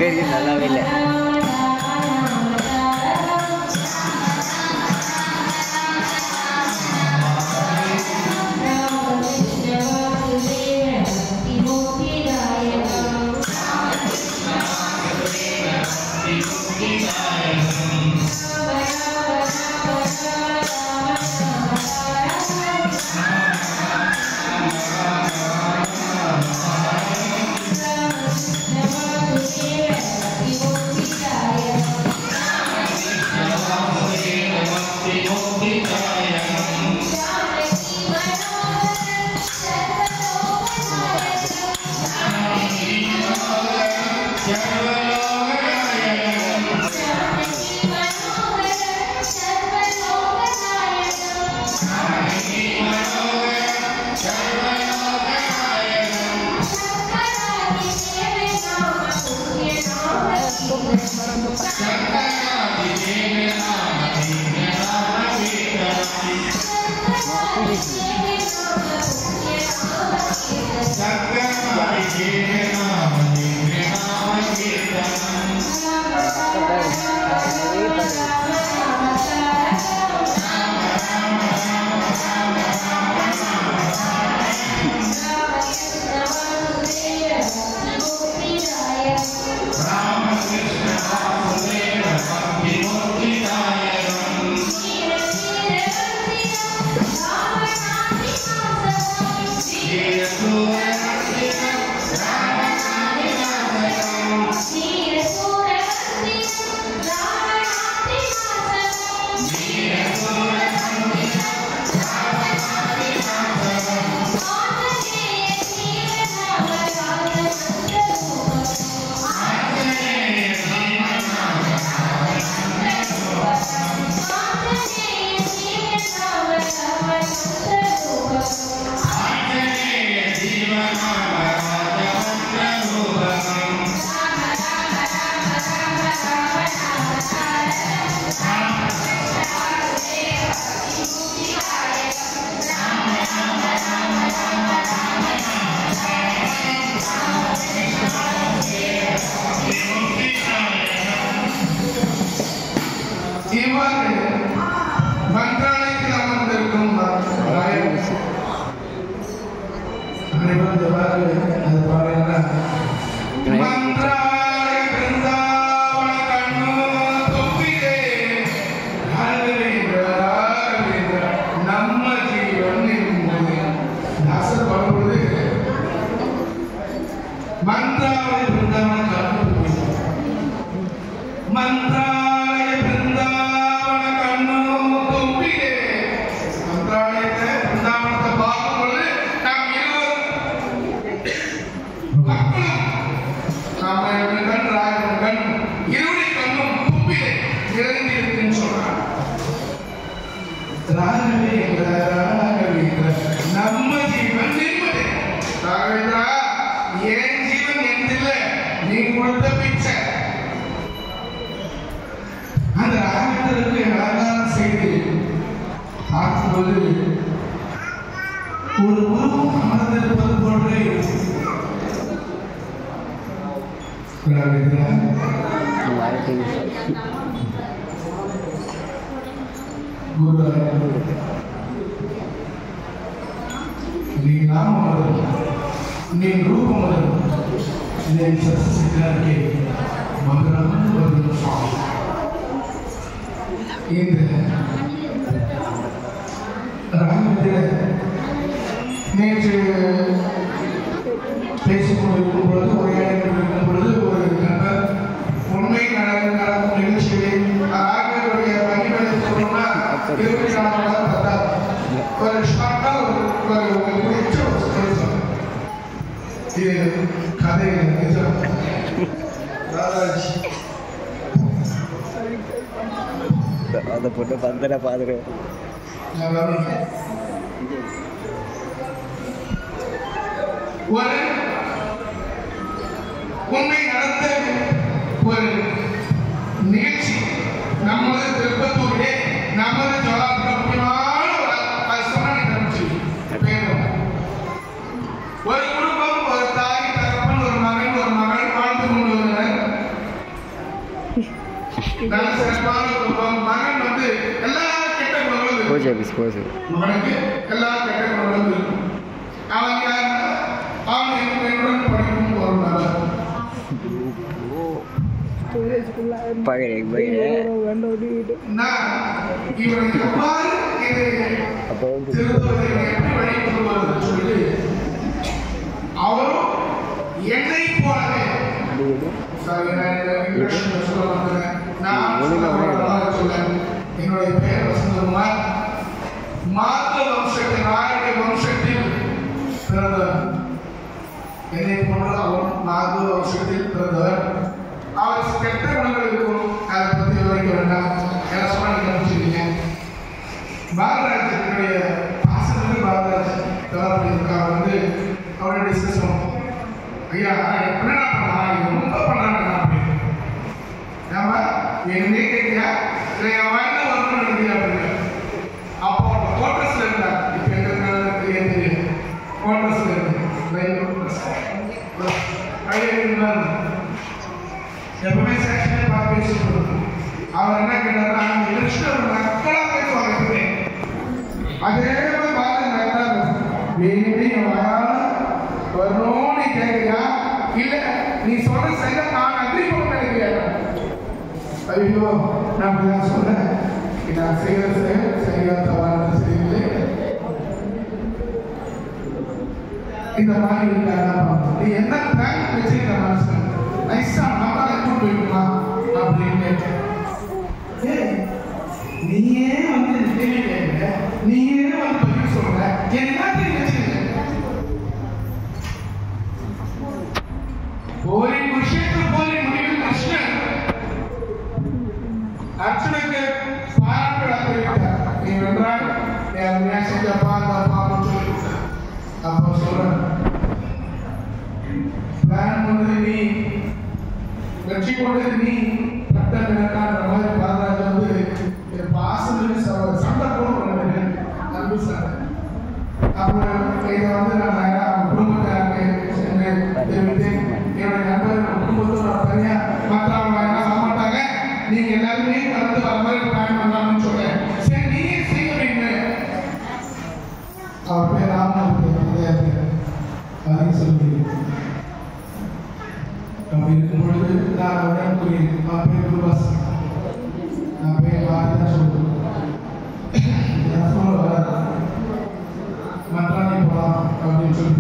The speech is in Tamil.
பெரிய நல்லாவே இல்லை. அந்த பொண்ணு பந்தன பாதுறேன் உண்மை நடந்த ஒரு நிகழ்ச்சி நமது திருப்பத்தூரிலே நமது முக்கியமான ஒரு சொன்ன ஒரு குடும்பம், ஒரு தாய், தகப்பன், ஒரு மகன், ஒரு மகள் வாழ்ந்து கொண்டு வந்தனர். நல்ல சிறப்பான குடும்பம். மகன் வந்து எல்லா கெட்ட குணங்களும் மகனுக்கு எல்லா கெட்ட குணங்களும் இருக்கும். அவன் என்னுடன் படிக்கும் ஒரு நபர். இவனுக்கு எவ்வாறு சொல்லி அவரும் என்னை போலவே என்னுடைய பெயர் வசந்தகுமார். மாதவ வம்சத்தில் நாயுடைய வம்சத்தில் பிறந்தவர். என்னை போன்ற அவர் மாதவ வம்சத்தில் பிறந்தவர். அவர் கெட்ட குணங்கள் இருக்கும், அதை பற்றி விவரிக்க வேண்டாம். என்ன சொன்னா நீங்க நினைச்சிருக்கீங்க. பாரதராஜனுடைய பாசனத்தில் பாரதராஜ் அவர் வந்து அவரோட டிஸ்கஸ் பண்ணுவோம். ஐயா என்னடா பண்ணலாம், இது ரொம்ப பண்றாங்க அப்படின்னு. ஏமா என்னே கேட்கியா இல்லை என் வாயில வரணும்னு நினைக்கிறியா அப்படின்னு. அப்போ அவங்க கோட்ரஸ்ல இருந்தா இப்போ எங்களுக்கு தெரியும். கோட்ரஸ்ல இருந்து எப்பவுமே செக்ஷனே பார்த்து பேசிட்டு அவர் என்ன கேட்டாருன்னா கிருஷ்ணர் மக்களா பேசுவாங்க எப்பவுமே. அதே மாதிரி பாருங்க வேணுமே வரணும்னு கேட்கிறியா இல்ல நீ சொல்ற செய்ய நான் அக்ரி பண்ண நினைக்கிறேன். ஐயோ நான் அப்படிதான் சொல்றேன். நான் செய்யறது சரியா தவறான செய்யவில்லை. இந்த மாதிரி இருக்காங்க. நீ என்ன பிளான் வச்சிருக்க மனசு நைஸா நம்மளால கூட்டு போயிடுமா அப்படின்னு. நீயே வந்து கேள்வி கேட்க, நீயே வந்து பதில் சொல்ற, எல்லாத்தையும் வச்சிருக்க. ஒரு விஷயத்துக்கு போய் முடிவில் கிருஷ்ணன் அர்ஜுனுக்கு பாராட்டு அளித்தார். நீ வென்றால் என் செஞ்சப்பா அந்த பாப்பா சொல்லி அப்போ சொல்றேன் பிளான் பண்ணது நீ, வெற்றி கொண்டது நீ, பட்டம் எனக்கான்ற மாதிரி பாரதராஜா வந்து பாசத்துக்கு சண்டை போடுறேன் அன்பு சண்டை. அப்புறம் இதை வந்து நான் குடும்பத்தை சென்று தெரிவித்தேன். என்னுடைய நண்பர்கள் குடும்பத்தோட தனியா மற்றவங்க என்ன சொல்ல மாட்டாங்க, நீங்க எல்லாருமே கலந்து வர மாதிரி பிளான் பண்ணலாம்னு சொல்றேன். சரி நீயே செய்யறீங்க. அவர் பேர் ராமநாதன் அதையும் சொல்லுங்க. அப்படி இருக்கும் பொழுது நான் அவரிடம் கூறினேன், அவன் பேர் குருபாஸ், நான் பேர் பாரதான் சொல்லுவேன். மற்றானே போகலாம் அப்படின்னு சொல்லி